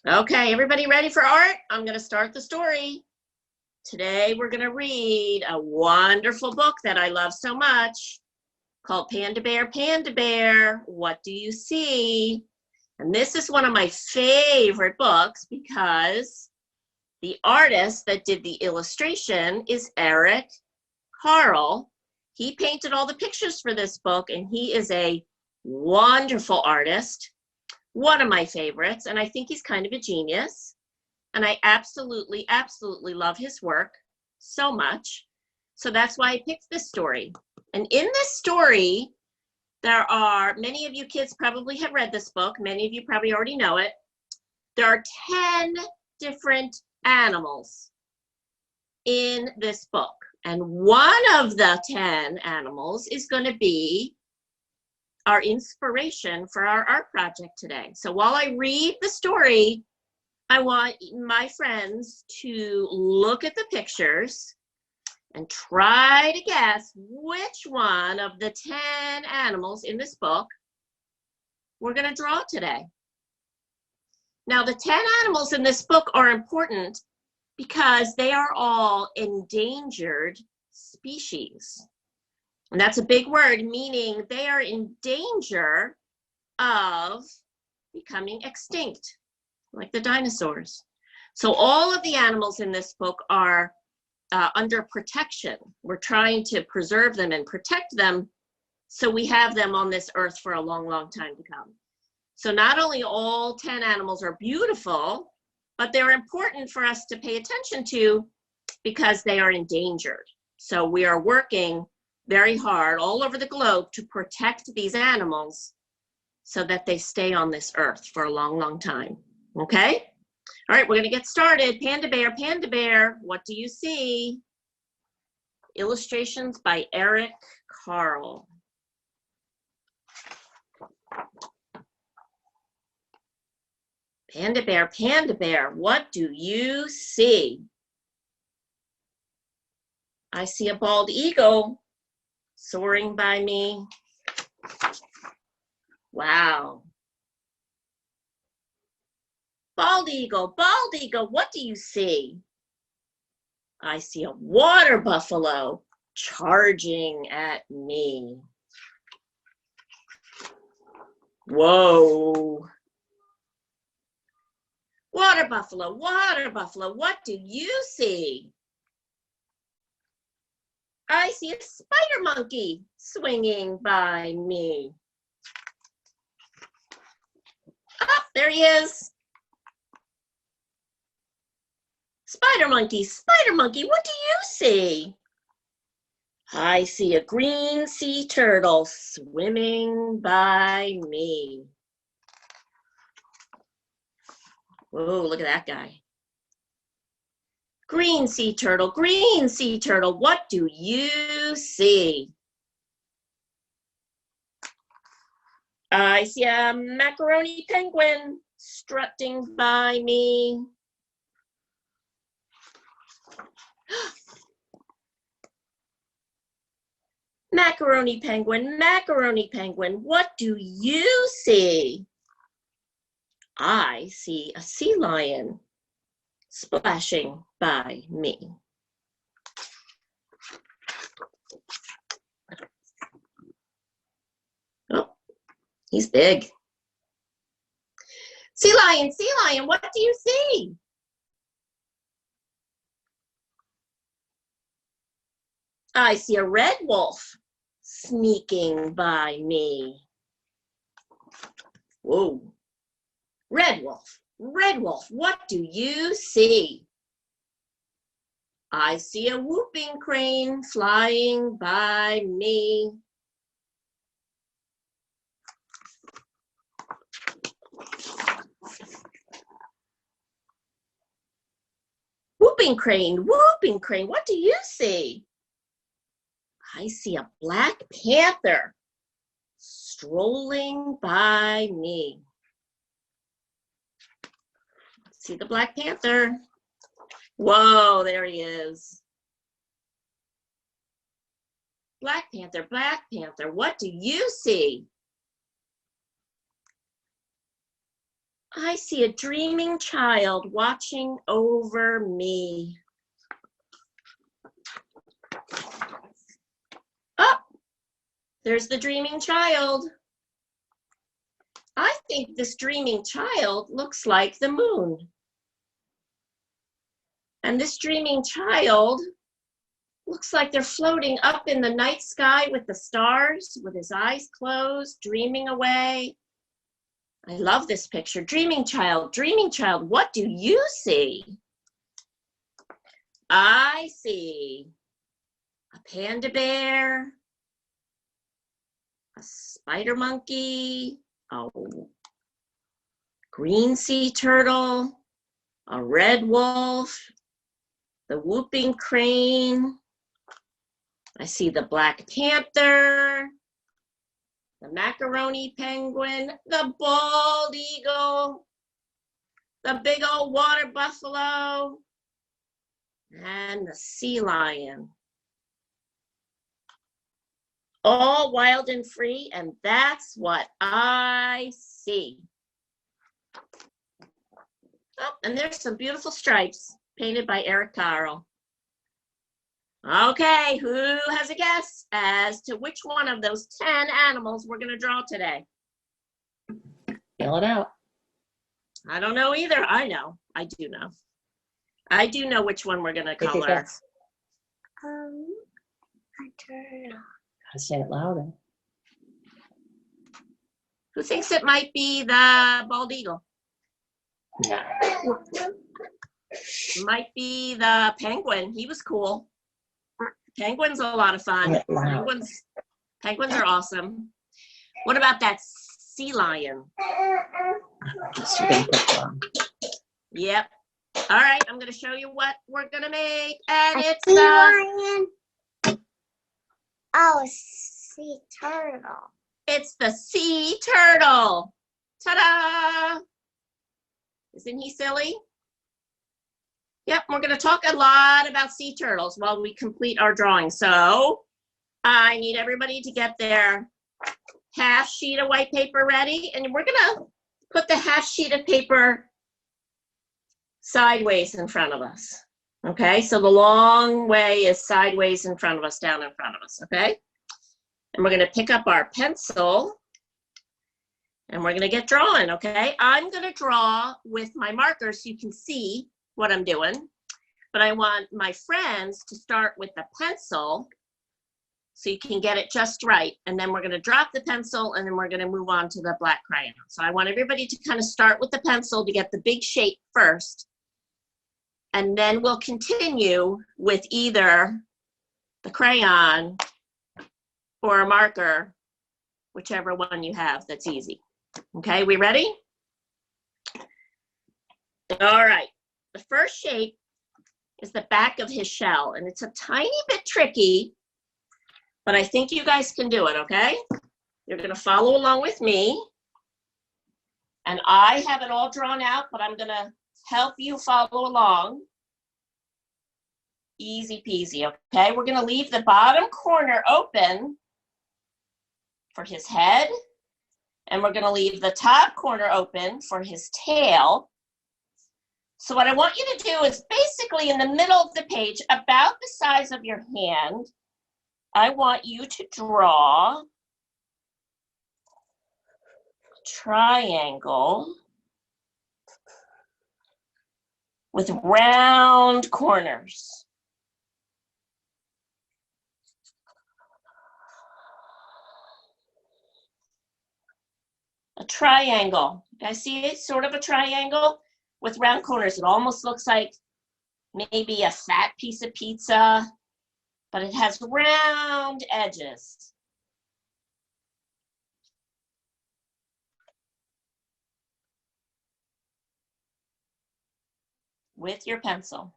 Okay, everybody ready for art? I'm going to start the story. Today we're going to read a wonderful book that I love so much called Panda Bear, What Do You See? And this is one of my favorite books because the artist that did the illustration is Eric Carle. He painted all the pictures for this book, and he is a wonderful artist. One of my favorites, and I think he's kind of a genius. And I absolutely love his work so much. So that's why I picked this story. And in this story, there are, many of you kids probably have read this book. Many of you probably already know it. There are 10 different animals in this book. And one of the 10 animals is going to be our inspiration for our art project today. So while I read the story, I want my friends to look at the pictures and try to guess which one of the 10 animals in this book we're going to draw today. Now, the 10 animals in this book are important because they are all endangered species. And that's a big word, meaning they are in danger of becoming extinct, like the dinosaurs. So all of the animals in this book are under protection. We're trying to preserve them and protect them so we have them on this earth for a long, long time to come. So not only all 10 animals are beautiful, but they're important for us to pay attention to because they are endangered. So we are working very hard all over the globe to protect these animals so that they stay on this earth for a long, long time. Okay? All right, we're going to get started. Panda Bear, what do you see? Illustrations by Eric Carle. Panda Bear, what do you see? I see a bald eagle soaring by me. Wow. Bald eagle, what do you see? I see a water buffalo charging at me. Whoa. Water buffalo, what do you see? I see a spider monkey swinging by me. Ah, there he is. Spider monkey, what do you see? I see a green sea turtle swimming by me. Whoa, look at that guy. Green sea turtle, what do you see? I see a macaroni penguin strutting by me. Macaroni penguin, what do you see? I see a sea lion splashing by me. Oh, he's big. Sea lion, what do you see? I see a red wolf sneaking by me. Whoa. Red wolf, what do you see? I see a whooping crane flying by me. Whooping crane, what do you see? I see a black panther strolling by me. See the Black Panther? Whoa, there he is. Black Panther, what do you see? I see a dreaming child watching over me. Oh, there's the dreaming child. I think this dreaming child looks like the moon. And this dreaming child looks like they're floating up in the night sky with the stars, with his eyes closed, dreaming away. I love this picture. Dreaming child, what do you see? I see a panda bear, a spider monkey, a green sea turtle, a red wolf, the whooping crane. I see the black panther, the macaroni penguin, the bald eagle, the big old water buffalo, and the sea lion. All wild and free, and that's what I see. Oh, and there's some beautiful stripes painted by Eric Carle. Okay, who has a guess as to which one of those 10 animals we're going to draw today? Fill it out. I don't know either. I know. I do know. I do know which one we're going to color. A turtle. Gotta say it louder. Who thinks it might be the bald eagle? No. Might be the penguin. He was cool. Penguin's a lot of fun. Penguins are awesome. What about that sea lion? Yep. All right, I'm going to show you what we're going to make. And it's the lion. Oh, sea turtle. It's the sea turtle. Ta-da! Isn't he silly? Yep, we're going to talk a lot about sea turtles while we complete our drawing. So I need everybody to get their half sheet of white paper ready. And we're going to put the half sheet of paper sideways in front of us. Okay, so the long way is sideways in front of us, down in front of us, okay? And we're going to pick up our pencil and we're going to get drawing, okay? I'm going to draw with my marker so you can see what I'm doing, but I want my friends to start with the pencil so you can get it just right. And then we're going to drop the pencil and then we're going to move on to the black crayon. So I want everybody to kind of start with the pencil to get the big shape first. And then we'll continue with either the crayon or a marker, whichever one you have that's easy. Okay, we ready? All right, the first shape is the back of his shell, and it's a tiny bit tricky, but I think you guys can do it, okay? You're gonna follow along with me, and I have it all drawn out, but I'm gonna help you follow along. Easy peasy, okay? We're gonna leave the bottom corner open for his head, and we're gonna leave the top corner open for his tail. So what I want you to do is basically in the middle of the page, about the size of your hand, I want you to draw a triangle with round corners. A triangle. You guys see it? Sort of a triangle with round corners. It almost looks like maybe a fat piece of pizza, but it has round edges. With your pencil.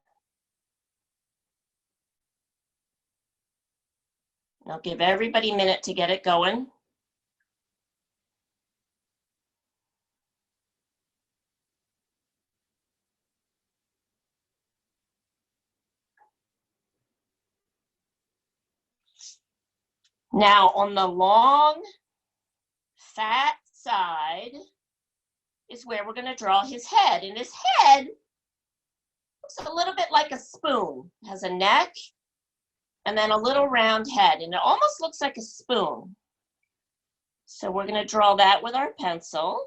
I'll give everybody a minute to get it going. Now on the long, fat side is where we're going to draw his head. And his head looks a little bit like a spoon. It has a neck and then a little round head, and it almost looks like a spoon. So we're going to draw that with our pencil.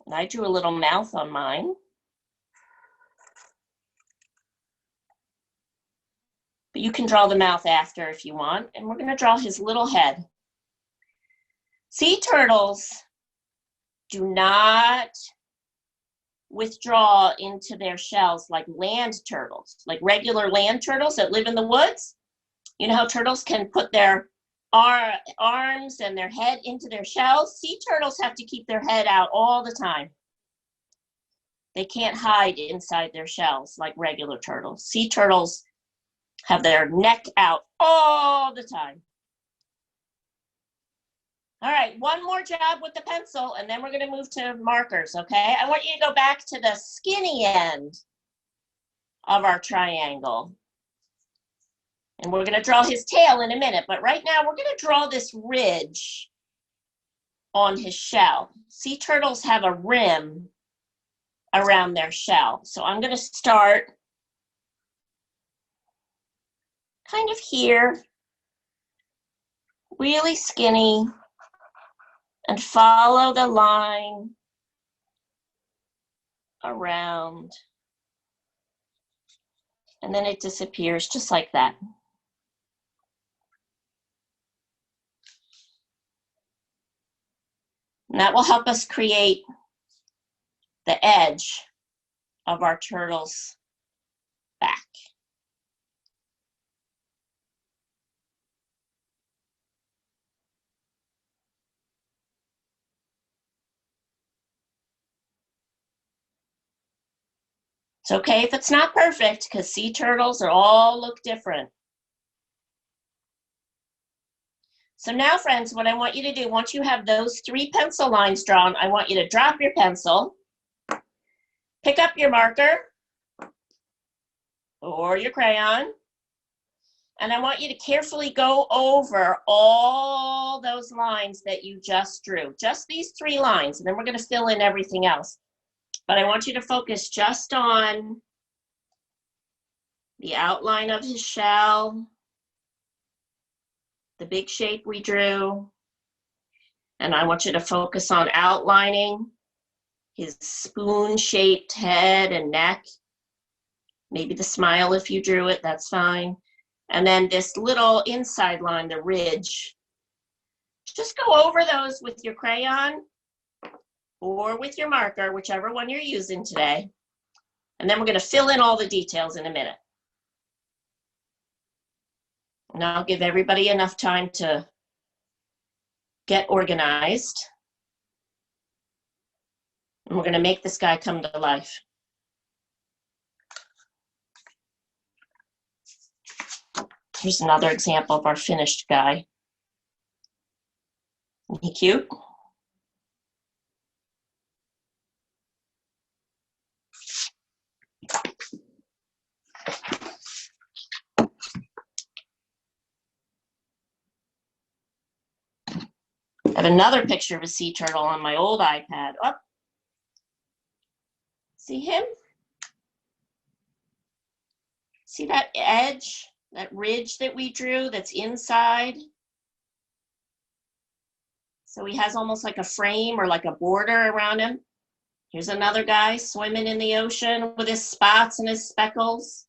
And I drew a little mouth on mine. But you can draw the mouth after if you want. And we're going to draw his little head. Sea turtles do not withdraw into their shells like land turtles, like regular land turtles that live in the woods. You know how turtles can put their arms and their head into their shells? Sea turtles have to keep their head out all the time. They can't hide inside their shells like regular turtles. Sea turtles have their neck out all the time. All right, one more job with the pencil, and then we're going to move to markers, okay? I want you to go back to the skinny end of our triangle. And we're going to draw his tail in a minute, but right now we're going to draw this ridge on his shell. Sea turtles have a rim around their shell. So I'm going to start kind of here, really skinny, and follow the line around. And then it disappears just like that. And that will help us create the edge of our turtle's back. It's okay if it's not perfect, because sea turtles all look different. So now, friends, what I want you to do, once you have those 3 pencil lines drawn, I want you to drop your pencil, pick up your marker or your crayon, and I want you to carefully go over all those lines that you just drew. Just these 3 lines, and then we're going to fill in everything else. But I want you to focus just on the outline of his shell, the big shape we drew, and I want you to focus on outlining his spoon-shaped head and neck, maybe the smile if you drew it, that's fine. And then this little inside line, the ridge. Just go over those with your crayon or with your marker, whichever one you're using today. And then we're going to fill in all the details in a minute. And I'll give everybody enough time to get organized. And we're going to make this guy come to life. Here's another example of our finished guy. Isn't he cute? I have another picture of a sea turtle on my old iPad. Oh, see him? See that edge, that ridge that we drew that's inside? So he has almost like a frame or like a border around him. Here's another guy swimming in the ocean with his spots and his speckles.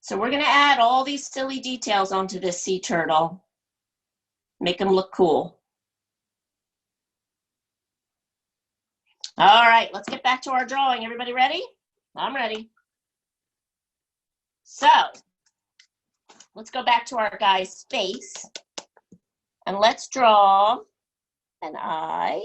So we're going to add all these silly details onto this sea turtle. Make him look cool. All right, let's get back to our drawing. Everybody ready? I'm ready. So let's go back to our guy's face and let's draw an eye.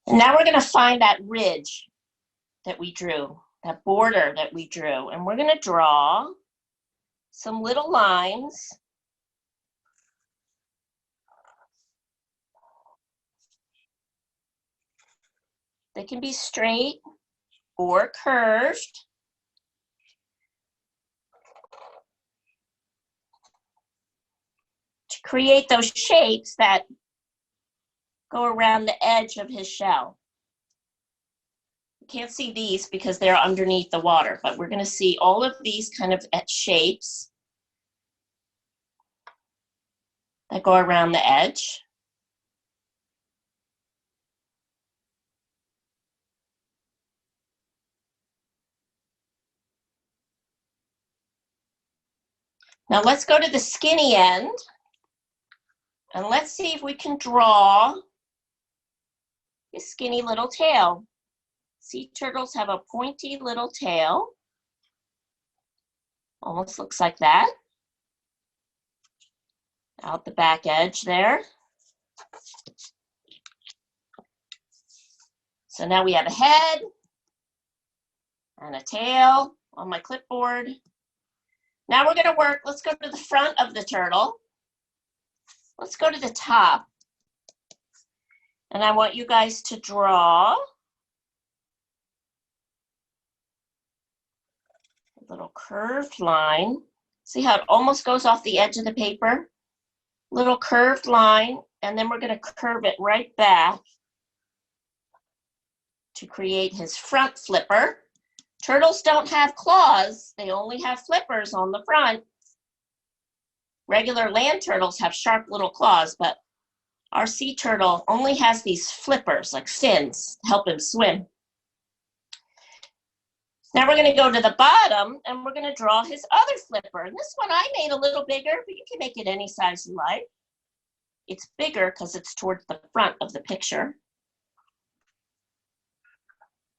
And now we're going to find that ridge that we drew. that border that we drew. And we're going to draw some little lines. They can be straight or curved. To create those shapes that go around the edge of his shell. You can't see these because they're underneath the water, but we're going to see all of these kind of shapes that go around the edge. Now let's go to the skinny end and let's see if we can draw his skinny little tail. Sea turtles have a pointy little tail. Almost looks like that. Out the back edge there. So now we have a head and a tail on my clipboard. Now we're going to work, let's go to the front of the turtle. Let's go to the top. And I want you guys to draw a little curved line. See how it almost goes off the edge of the paper? Little curved line, and then we're going to curve it right back to create his front flipper. Turtles don't have claws, they only have flippers on the front. Regular land turtles have sharp little claws, but our sea turtle only has these flippers, like fins, to help him swim. Now we're going to go to the bottom, and we're going to draw his other flipper. And this one I made a little bigger, but you can make it any size you like. It's bigger because it's towards the front of the picture.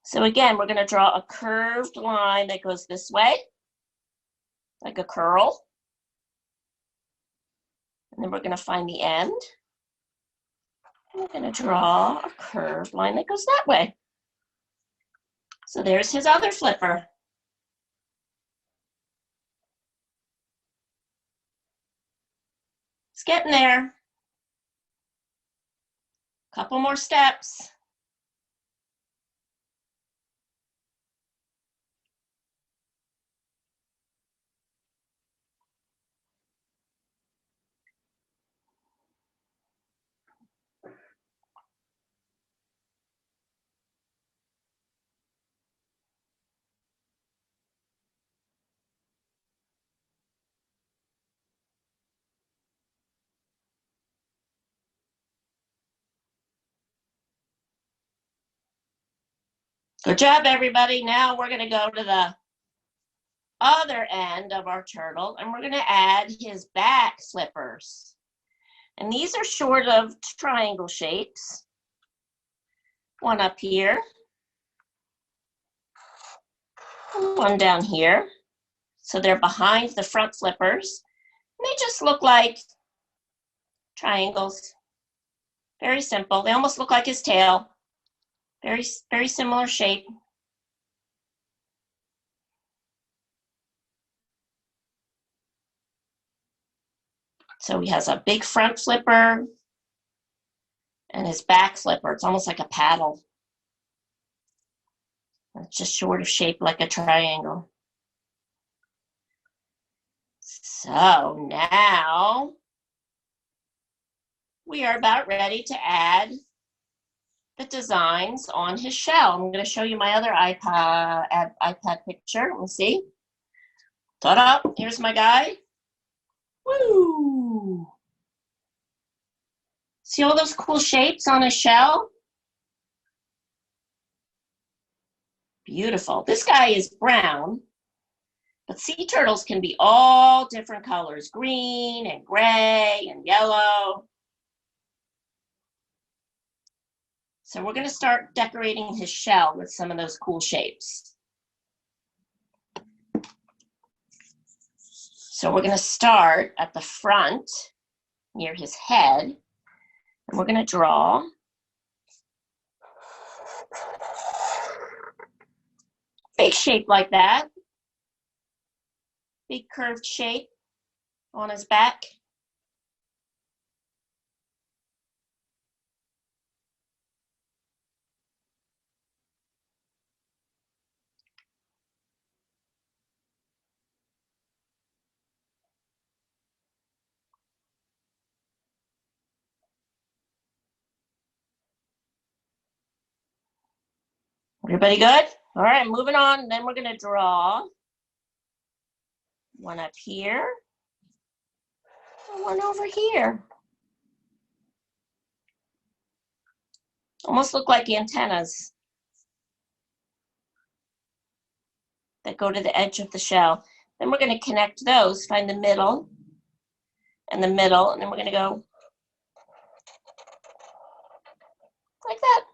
So again, we're going to draw a curved line that goes this way, like a curl. And then we're going to find the end. We're going to draw a curved line that goes that way. So there's his other flipper. It's getting there. Couple more steps. Good job, everybody. Now we're going to go to the other end of our turtle, and we're going to add his back flippers. And these are sort of triangle shapes. One up here, one down here. So they're behind the front flippers. And they just look like triangles. Very simple. They almost look like his tail. Very, very similar shape. So he has a big front flipper and his back flipper. It's almost like a paddle. It's just sort of shaped like a triangle. So now we are about ready to add the designs on his shell. I'm going to show you my other iPad picture. Let me see. Ta-da! Here's my guy. Woo! See all those cool shapes on his shell? Beautiful. This guy is brown, but sea turtles can be all different colors, green and gray and yellow. So we're going to start decorating his shell with some of those cool shapes. So we're going to start at the front near his head, and we're going to draw big shape like that. Big curved shape on his back. Everybody good? All right, moving on. Then we're going to draw one up here and one over here. Almost look like antennas that go to the edge of the shell. Then we're going to connect those, find the middle, and then we're going to go like that.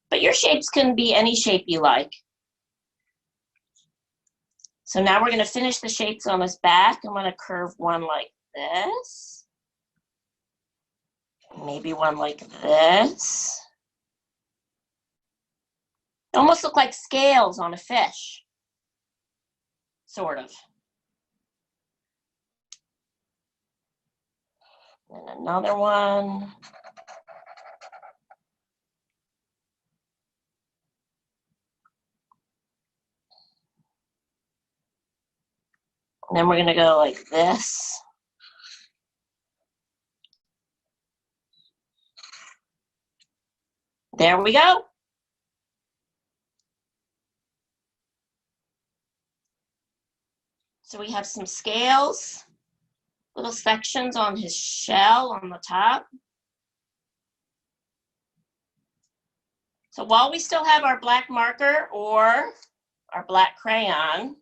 But your shapes can be any shape you like. So now we're going to finish the shapes on his back. I'm going to curve one like this. Maybe one like this. They almost look like scales on a fish. Sort of. And another one. And then we're going to go like this. There we go. So we have some scales, little sections on his shell on the top. So while we still have our black marker or our black crayon,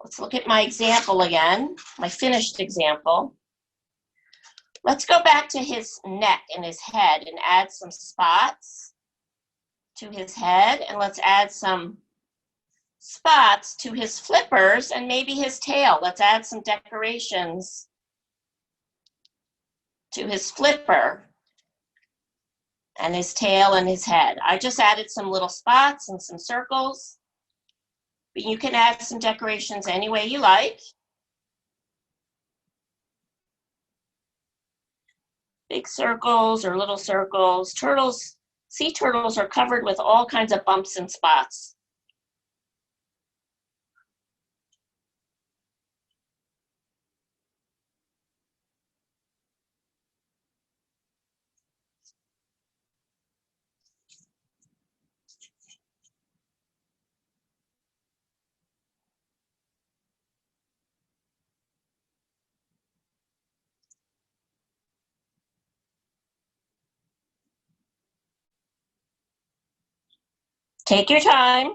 let's look at my example again, my finished example. Let's go back to his neck and his head and add some spots to his head, and let's add some spots to his flippers and maybe his tail. Let's add some decorations to his flipper and his tail and his head. I just added some little spots and some circles, but you can add some decorations any way you like. Big circles or little circles. Turtles, sea turtles are covered with all kinds of bumps and spots. Take your time.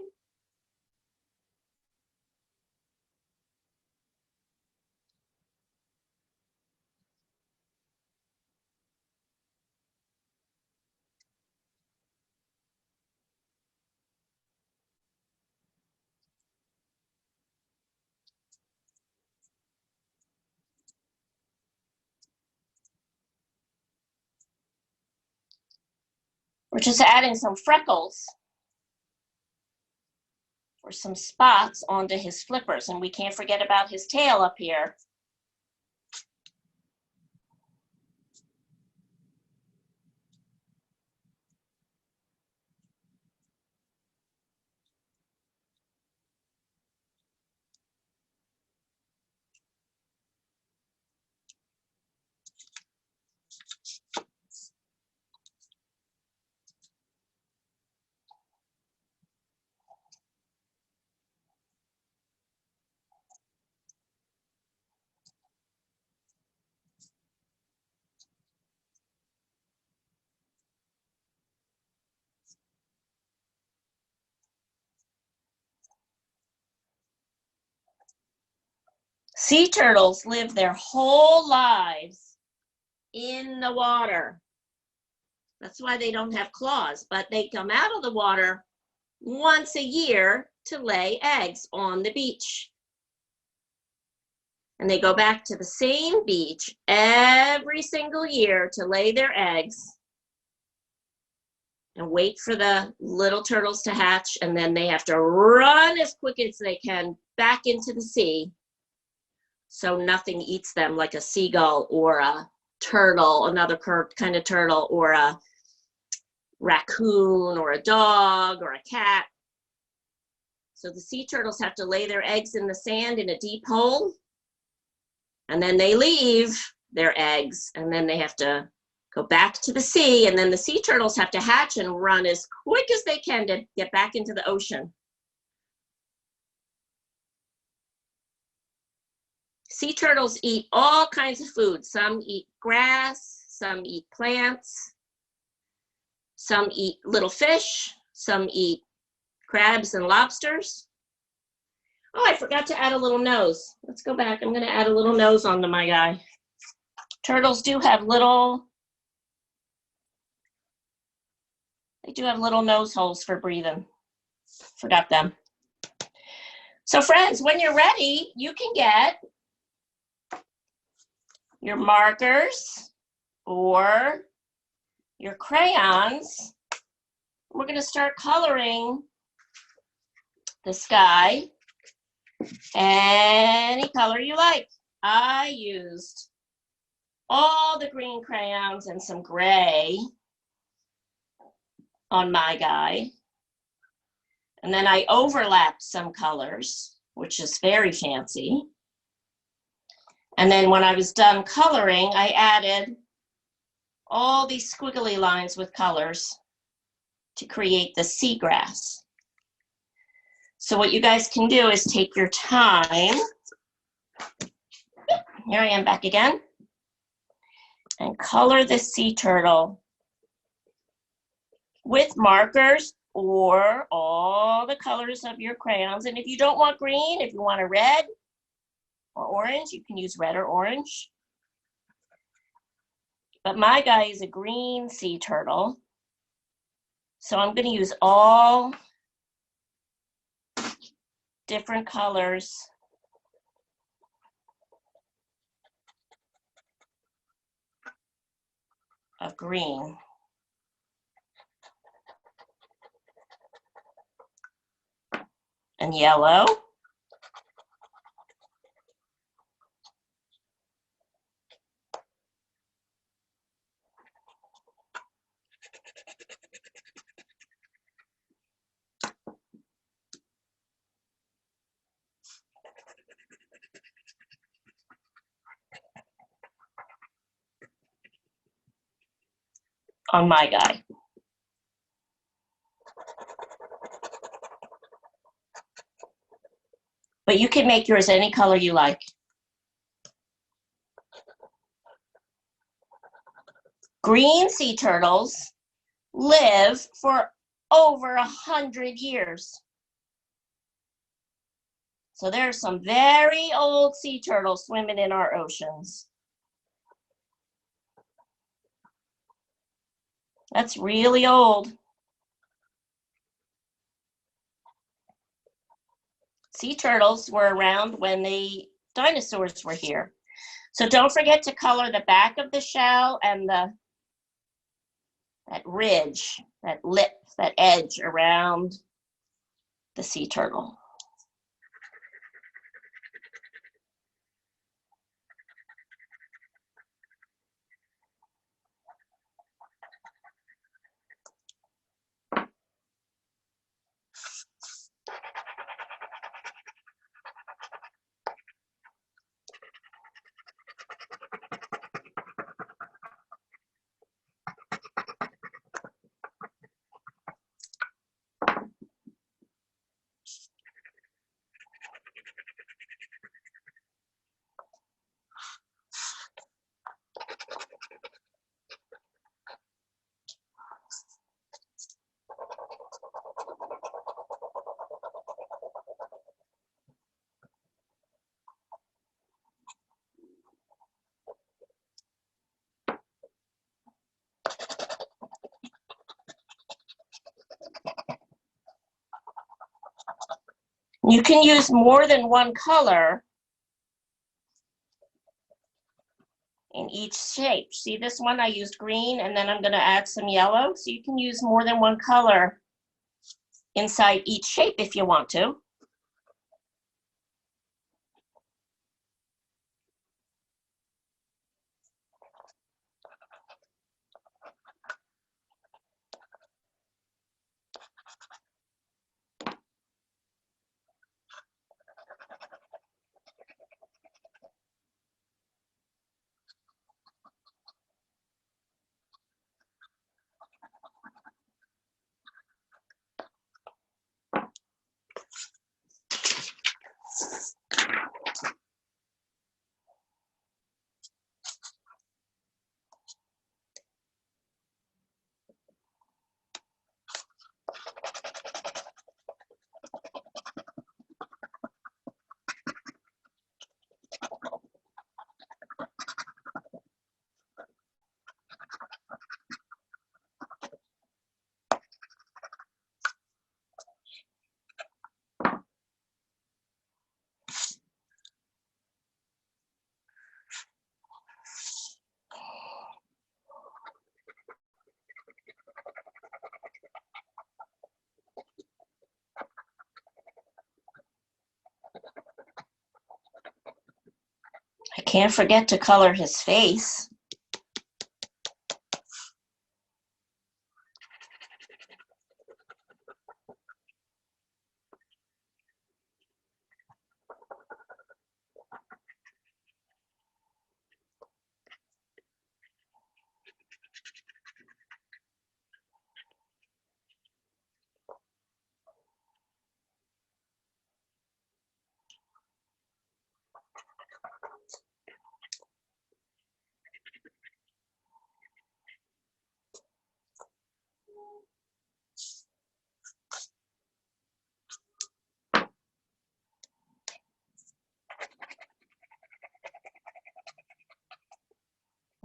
We're just adding some freckles or some spots onto his flippers, and we can't forget about his tail up here. Sea turtles live their whole lives in the water. That's why they don't have claws, but they come out of the water once a year to lay eggs on the beach. And they go back to the same beach every single year to lay their eggs and wait for the little turtles to hatch. And then they have to run as quick as they can back into the sea so nothing eats them, like a seagull or a turtle, another kind of turtle, or a raccoon or a dog or a cat. So the sea turtles have to lay their eggs in the sand in a deep hole, and then they leave their eggs, and then they have to go back to the sea, and then the sea turtles have to hatch and run as quick as they can to get back into the ocean. Sea turtles eat all kinds of food. Some eat grass, some eat plants, some eat little fish, some eat crabs and lobsters. Oh, I forgot to add a little nose. Let's go back. I'm going to add a little nose onto my guy. Turtles do have little, they do have little nose holes for breathing. Forgot them. So friends, when you're ready, you can get your markers or your crayons. We're going to start coloring the sky any color you like. I used all the green crayons and some gray on my guy. And then I overlapped some colors, which is very fancy. And then when I was done coloring, I added all these squiggly lines with colors to create the seagrass. So what you guys can do is take your time. Here I am back again. And color the sea turtle with markers or all the colors of your crayons. And if you don't want green, if you want a red or orange, you can use red or orange. But my guy is a green sea turtle. So I'm going to use all different colors of green. And yellow. On my guy. But you can make yours any color you like. Green sea turtles live for over 100 years. So there's some very old sea turtles swimming in our oceans. That's really old. Sea turtles were around when the dinosaurs were here. So don't forget to color the back of the shell and that ridge, that lip, that edge around the sea turtle. You can use more than one color in each shape. See this one, I used green, and then I'm going to add some yellow. So you can use more than one color inside each shape if you want to. I can't forget to color his face.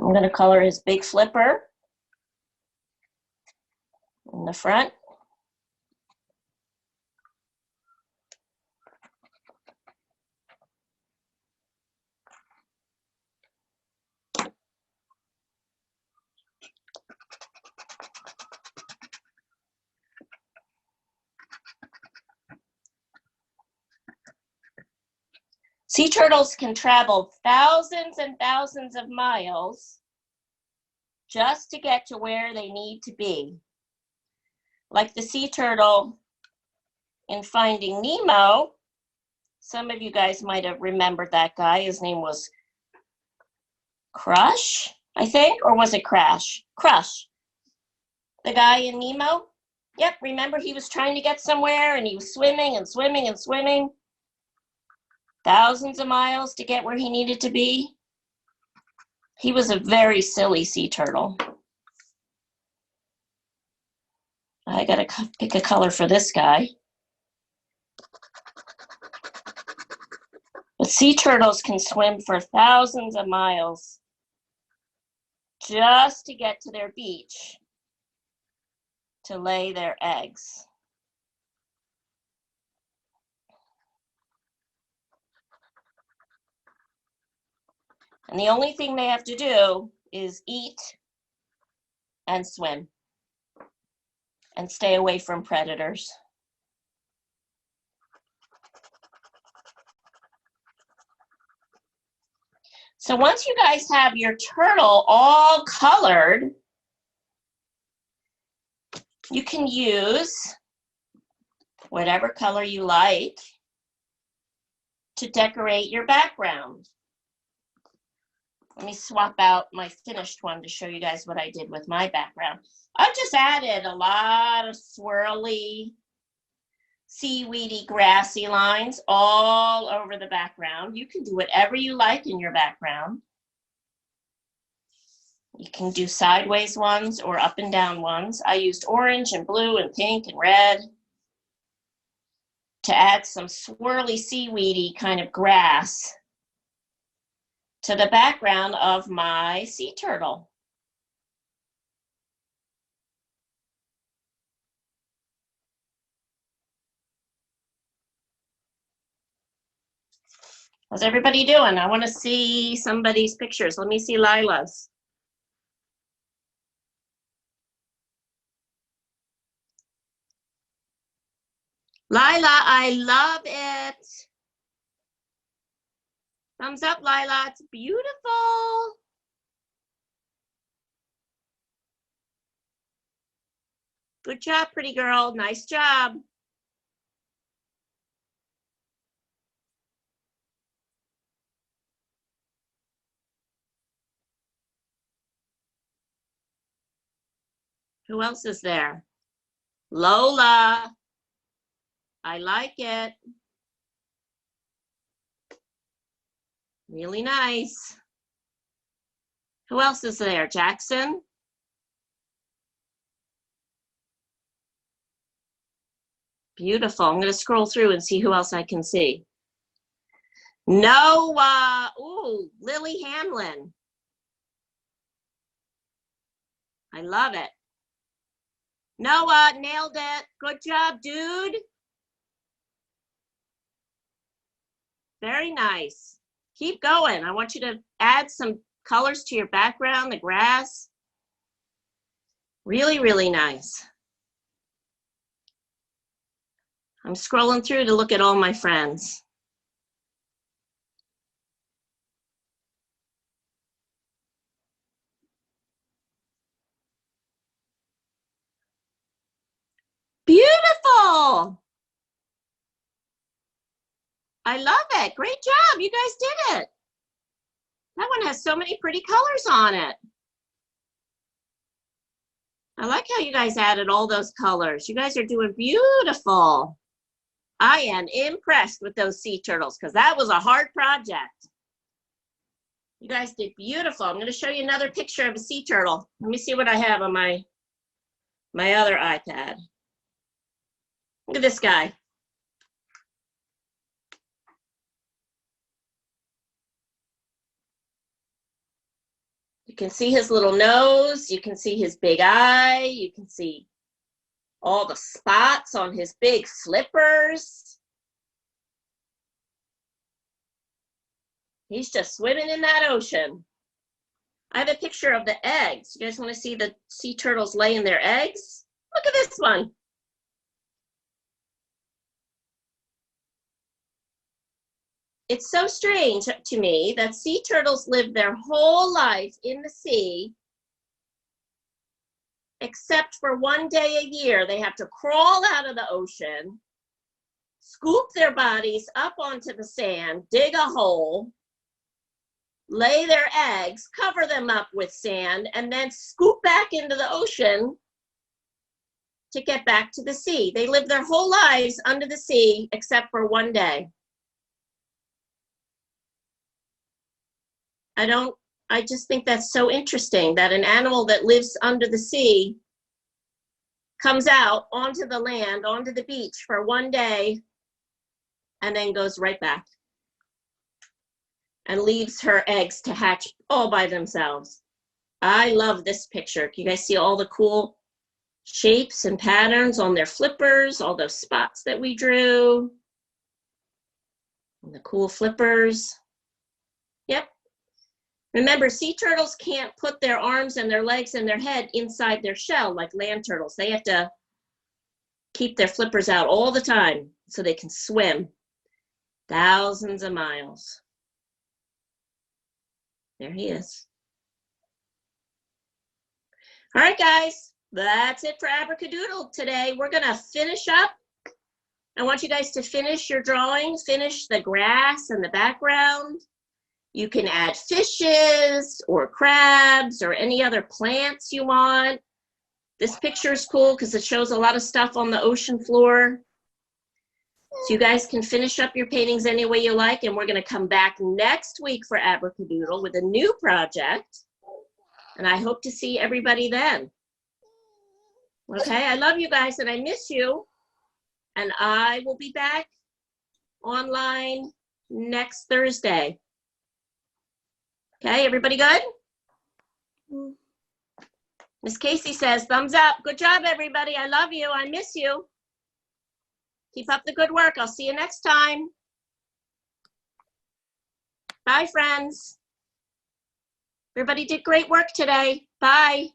I'm going to color his big flipper in the front. Sea turtles can travel thousands and thousands of miles just to get to where they need to be. Like the sea turtle in Finding Nemo. Some of you guys might have remembered that guy. His name was Crush, I think, or was it Crash? Crush. The guy in Nemo. Yep, remember he was trying to get somewhere and he was swimming and swimming and swimming. Thousands of miles to get where he needed to be. He was a very silly sea turtle. I gotta pick a color for this guy. But sea turtles can swim for thousands of miles just to get to their beach to lay their eggs. And the only thing they have to do is eat and swim and stay away from predators. So once you guys have your turtle all colored, you can use whatever color you like to decorate your background. Let me swap out my finished one to show you guys what I did with my background. I've just added a lot of swirly, seaweedy, grassy lines all over the background. You can do whatever you like in your background. You can do sideways ones or up and down ones. I used orange and blue and pink and red to add some swirly, seaweedy kind of grass to the background of my sea turtle. How's everybody doing? I want to see somebody's pictures. Let me see Lila's. Lila, I love it. Thumbs up, Lila. It's beautiful. Good job, pretty girl. Nice job. Who else is there? Lola. I like it. Really nice. Who else is there? Jackson? Beautiful. I'm going to scroll through and see who else I can see. Noah. Ooh, Lily Hamlin. I love it. Noah, nailed it. Good job, dude. Very nice. Keep going. I want you to add some colors to your background, the grass. Really, really nice. I'm scrolling through to look at all my friends. Beautiful. I love it. Great job. You guys did it. That one has so many pretty colors on it. I like how you guys added all those colors. You guys are doing beautiful. I am impressed with those sea turtles because that was a hard project. You guys did beautiful. I'm going to show you another picture of a sea turtle. Let me see what I have on my other iPad. Look at this guy. You can see his little nose. You can see his big eye. You can see all the spots on his big flippers. He's just swimming in that ocean. I have a picture of the eggs. You guys want to see the sea turtles laying their eggs? Look at this one. It's so strange to me that sea turtles live their whole life in the sea, except for one day a year. They have to crawl out of the ocean, scoop their bodies up onto the sand, dig a hole, lay their eggs, cover them up with sand, and then scoop back into the ocean to get back to the sea. They live their whole lives under the sea, except for one day. I just think that's so interesting that an animal that lives under the sea comes out onto the land, onto the beach for one day, and then goes right back and leaves her eggs to hatch all by themselves. I love this picture. Can you guys see all the cool shapes and patterns on their flippers, all those spots that we drew, and the cool flippers? Yep. Remember, sea turtles can't put their arms and their legs and their head inside their shell like land turtles. They have to keep their flippers out all the time so they can swim thousands of miles. There he is. All right, guys, that's it for Abrakadoodle today. We're going to finish up. I want you guys to finish your drawings, finish the grass and the background. You can add fishes or crabs or any other plants you want. This picture is cool because it shows a lot of stuff on the ocean floor. So you guys can finish up your paintings any way you like, and we're going to come back next week for Abrakadoodle with a new project. And I hope to see everybody then. Okay, I love you guys and I miss you. And I will be back online next Thursday. Okay, everybody good? Miss Casey says, thumbs up. Good job, everybody. I love you. I miss you. Keep up the good work. I'll see you next time. Bye, friends. Everybody did great work today. Bye.